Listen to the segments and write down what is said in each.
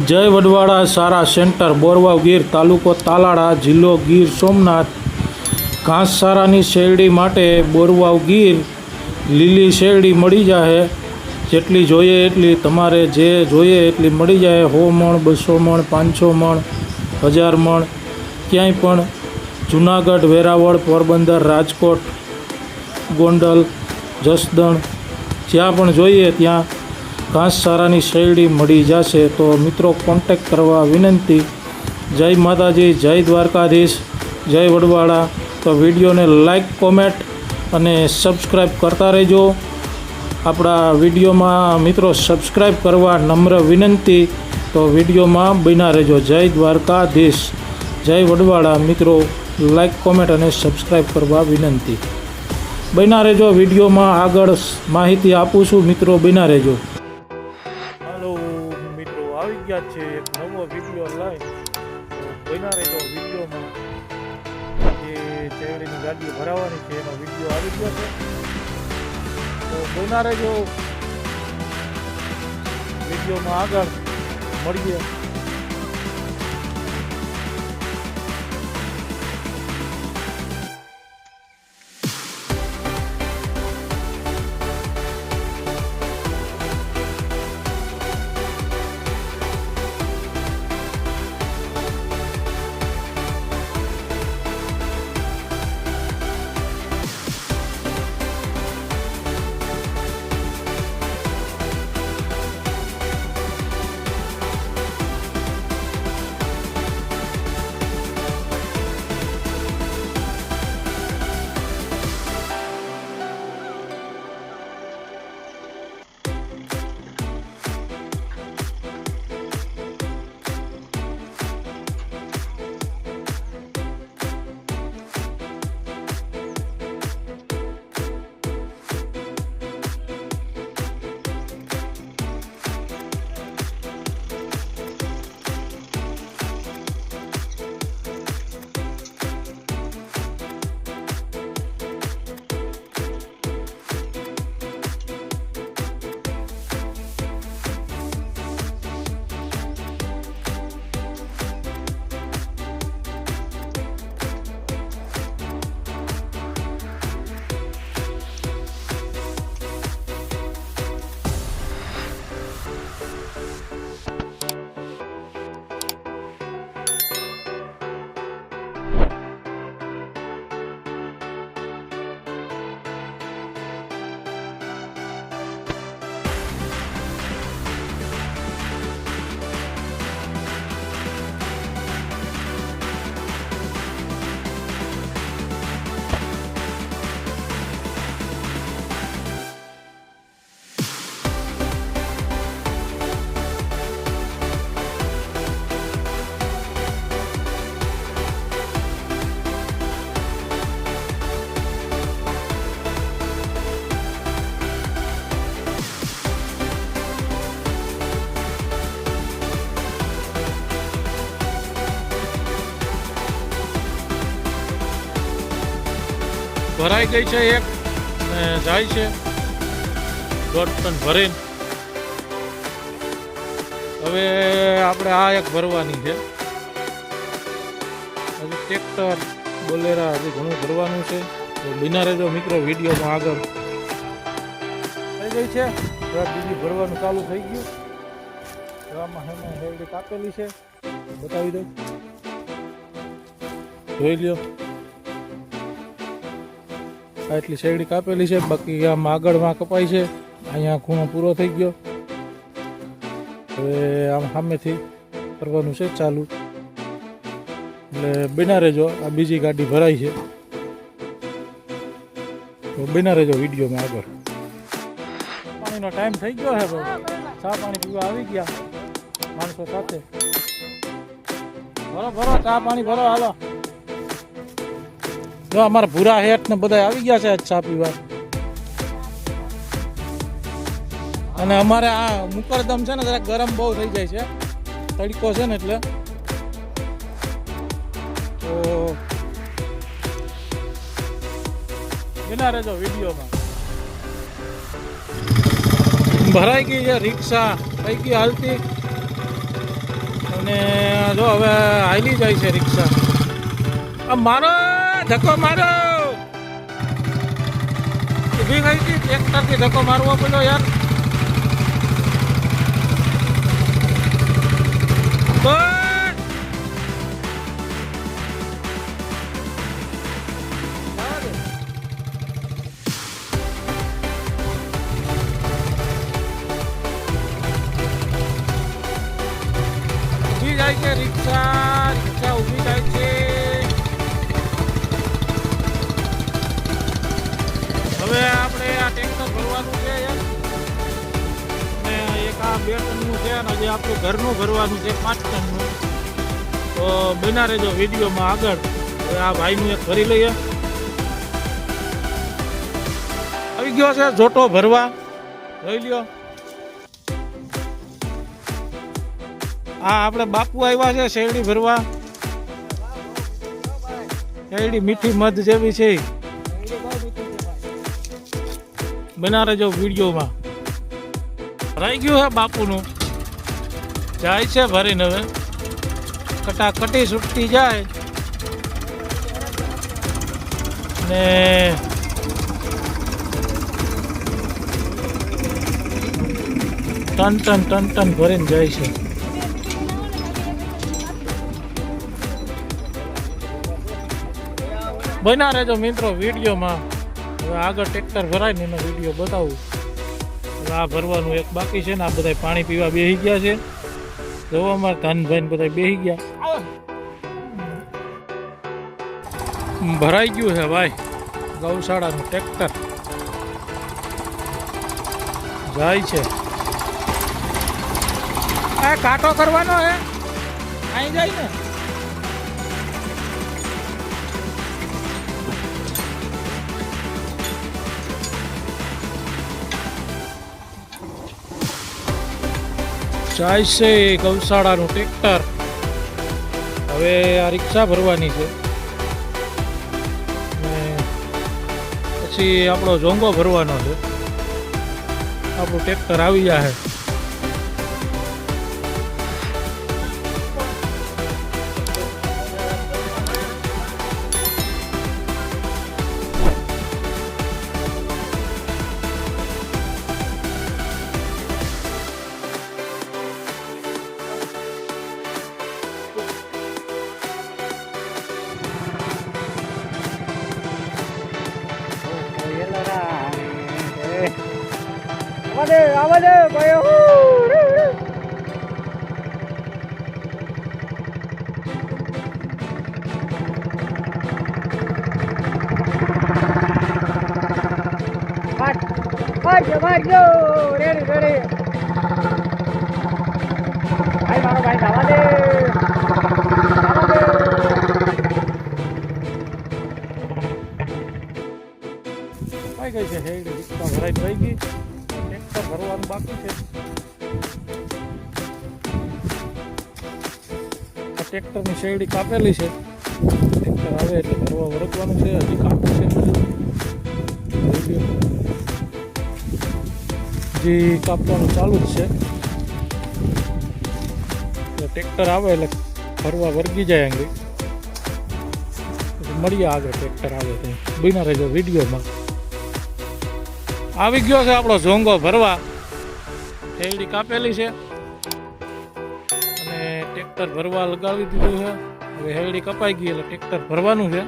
જય વડવાડા સારા સેન્ટર બોરવાવ ગીર તાલુકો તાલાળા જિલ્લો ગીર સોમનાથ ઘાસચારાની શેરડી માટે બોરવાવ ગીર લીલી શેરડી મળી જાય જેટલી જોઈએ એટલી તમારે જે જોઈએ એટલી મળી જાય 100 મણ 200 મણ 500 મણ 1000 મણ ક્યાંય પણ જુનાગઢ વેરાવળ પોરબંદર રાજકોટ ગોંડલ જસદણ જ્યાં પણ જોઈએ ત્યાં ઘાસચારાની શેરડી મળી જશે। તો મિત્રો કોન્ટેક્ટ કરવા વિનંતી। જય માતાજી, જય દ્વારકાધીશ, જય વડવાડા। તો વિડીયોને લાઈક કોમેન્ટ અને સબસ્ક્રાઈબ કરતા રહેજો। આપણા વિડીયોમાં મિત્રો સબસ્ક્રાઈબ કરવા નમ્ર વિનંતી। તો વિડીયોમાં બન્યા રહેજો। જય દ્વારકાધીશ, જય વડવાડા। મિત્રો લાઈક કોમેન્ટ અને સબસ્ક્રાઈબ કરવા વિનંતી। બન્યા રહેજો। વિડીયોમાં આગળ માહિતી આપું છું, મિત્રો બન્યા રહેજો। મિત્રો આવી ગયા છે એક નવો વિડીયો લાઈવ, બન્યા રહેજો। વિડીયોમાં જે શેરડીની ગાડીઓ ભરાવાની છે એનો વિડીયો આવી ગયો છે, તો બન્યા રહેજો। વિડીયોમાં આગળ મળીએ। ભરાઈ ગઈ છે એક ને જાય છે 1.5 ટન ભરીને। હવે આપણે આ એક ભરવાની છે, હજી ટ્રેક્ટર બોલેરા હજી ઘણું ભરવાનું છે। તો બિના રહેજો મિત્રો વિડીયોમાં આગળ। થઈ ગઈ છે બીજી ભરવાનું ચાલુ થઈ ગયું। આમાં શેરડી કાપેલી છે, બતાવી દઉં, જોઈ લ્યો। આટલી શેરડી કાપેલી છે, બાકી આમ આગળમાં કપાઈ છે। અહીંયા ખૂણો પૂરો થઈ ગયો, હવે આમ સામેથી કરવાનું છે ચાલુ, એટલે બના રહેજો। આ બીજી ગાડી ભરાઈ છે, તો બના રહેજો વિડીયોમાં આગળ। પાણીનો ટાઈમ થઈ ગયો છે ભાઈ, ચા પાણી પીવા આવી ગયા માણસો સાથે। ભરો ભરો ચા પાણી ભરો, હાલો। જો અમારા ભૂરા હેઠ ને બધા આવી ગયા છે ચા પીવા। અને અમારે આ મુકરદમ છે ને જરા ગરમ બહુ થઈ જાય છે, તડકો છે ને એટલે। તો બના રહેજો વિડીયોમાં। ભરાઈ ગઈ છે રિક્ષા, પૈકી હાલતી અને જો હવે હાલી જાય છે રિક્ષા. આ મારો ધક્કો મારો ઊભી ગઈ હતી, ટ્રેક્ટરથી ધક્કો મારવો પડ્યો યાર. ઊભી જાય છે રિક્ષા, રિક્ષા ઊભી જાય છે. હવે આપણે આ ટ્રેક્ટર ભરવાનું છે યાર, ને એક આ 2 ટનનું છે અને હજી આપણું ઘરનું ભરવાનું છે 5 ટનનું. તો બના રહેજો વિડીયોમાં આગળ. હવે આ ભાઈનું એક ભરી લઈએ. આવી ગયો છે જોટો ભરવા, જોઈ લ્યો. હા, આપણે બાપુ આવ્યા છે શેરડી ભરવા. શેરડી મીઠી મધ જેવી છે. બના રહેજો વિડીયોમાં. ભરાઈ ગયું છે બાપુનું, જાય છે ભરીને. હવે કટાકટી છૂટતી જાય ને ટન ભરીને જાય છે. બના રહેજો મિત્રો વિડીયોમાં. હવે આગળ ટ્રેક્ટર ભરાય ને એનો વિડીયો બતાવું. હવે આ ભરવાનું એક બાકી છે ને આ બધા પાણી પીવા બેસી ગયા છે. જોવા અમારે ધનભાઈ ને બધા બેસી ગયા. ભરાઈ ગયું છે ભાઈ ગૌશાળાનું ટ્રેક્ટર, જાય છે. આ કાંટો કરવાનો હે, અહીં જાય ને. જાય છે ગૌશાળાનું ટ્રેક્ટર. હવે આ રિક્ષા ભરવાની છે, પછી આપણો ઝોંગો ભરવાનો છે. આપણું ટ્રેક્ટર આવી જાય. આવડે ભાઈ. મારજો રેડી રેડી. ભાઈ મારો ભાઈ જવા દે. ભાઈ ગઈ છે હેડી રિક્ષા ભરાઈ થઈ ગઈ. ટ્રેક્ટર ભરવાનું બાકી છે. આ ટ્રેક્ટરની શેરડી કાપેલી છે. ટ્રેક્ટર આવે એટલે ભરવા વરસવાનું છે. હજી કાપું છે, હજી કાપવાનું ચાલુ જ છે. ટ્રેક્ટર આવે એટલે ભરવા વર્ગી જાય. અંગે મળીએ આગળ ટ્રેક્ટર આવે ત્યાં. બના રહેજો વિડીયોમાં. આવી ગયો છે આપણો ઝોંગો ભરવા. શેરડી કાપેલી છે અને ટ્રેક્ટર ભરવા લગાવી દીધું છે. હવે શેરડી કપાઈ ગઈ એટલે ટ્રેક્ટર ભરવાનું છે.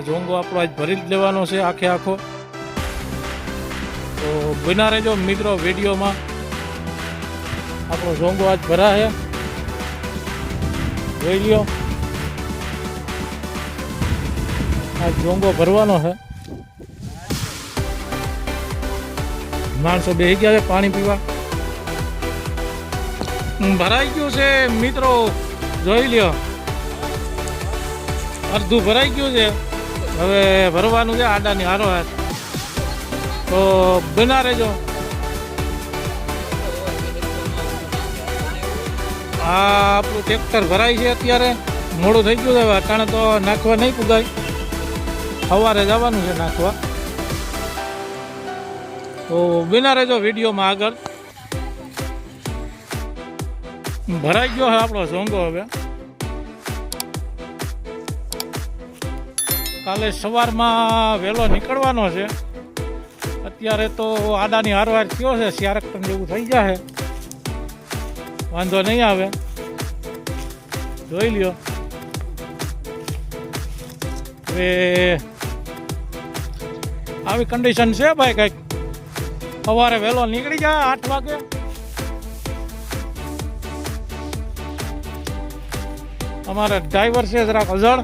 ઝોંગો આપણો આજ ભરી જ લેવાનો છે આખે આખો. તો બના રહેજો મિત્રો વિડીયોમાં. આપણો ઝોંગો આજ ભરા છે, જોઈ લ્યો. આજ ઝોંગો ભરવાનો છે. માણસો બેસી ગયા છે પાણી પીવા. ભરાઈ ગયું છે મિત્રો, જોઈ લ્યો. અડધું ભરાઈ ગયું છે. હવે ભરવાનું છે આડાની હારો હાથ. તો બના રહેજો. આ આપણું ટ્રેક્ટર ભરાય છે. અત્યારે મોડું થઈ ગયું છે. હવે અટાણે તો નાખવા નહીં પુગાય, સવારે જવાનું છે નાખવા. તો બના રહેજો વિડીયોમાં આગળ. ભરાઈ ગયો છે આપણો ઝોંગો હવે. કાલે સવારમાં વહેલો નીકળવાનો છે. અત્યારે તો આડાની હારવાર થયો છે, સ્યારક ટન જેવું થઈ જાય, વાંધો નહીં આવે. જોઈ લ્યો. હવે આવી કન્ડિશન છે ભાઈ. કંઈક સવારે વહેલો નીકળી જાય 8 વાગે. અમારે ડ્રાઈવર છે જરાક અજળ,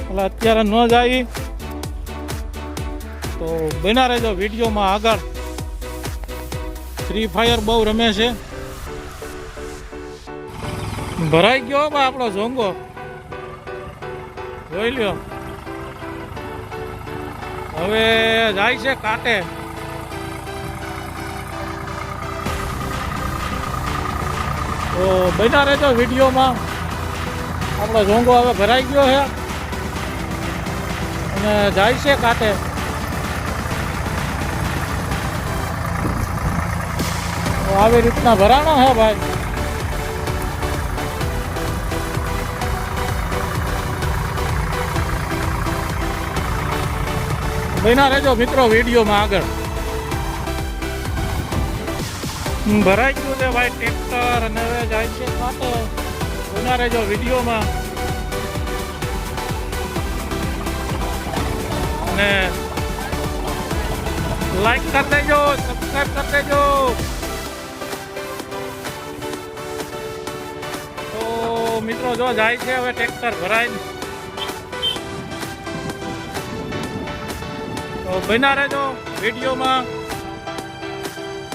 એટલે અત્યારે ન જાય. તો બના રહેજો વિડીયોમાં આગળ. ફ્રી ફાયર બહુ રમે છે. ભરાઈ ગયો ભાઈ આપણો ઝોંગો, જોઈ લ્યો. હવે જાય છે કાંટે. તો બના રહેજો વિડીયોમાં. આપણો ઝોંગો હવે ભરાઈ ગયો છે અને જાય છે કાંટે. તો આવી રીતના ભરાણો છે ભાઈ. બના રહેજો મિત્રો વિડીયોમાં આગળ. ભરાઈ ગયું છે ભાઈ ટ્રેક્ટર અને હવે જાય છે કાંટે. બના રહેજો વિડીયોમાં અને લાઈક કરી દેજો, સબસ્ક્રાઈબ કરી દેજો. તો મિત્રો જો જાય છે હવે ટ્રેક્ટર ભરાય. તો બના રહેજો વિડીયોમાં.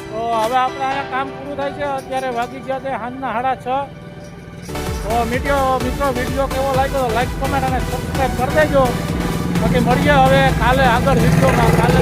તો હવે આપણે અહીંયા કામ પૂરું થાય છે. અત્યારે વાગી ગયા છે સાંજના 6:30. તો મિત્રો વિડીયો કેવો લાગ્યો લાઈક, કમેન્ટ અને સબસ્ક્રાઈબ કરી દેજો. બાકી મળીએ હવે કાલે આગળ વિડીયોમાં. કાલે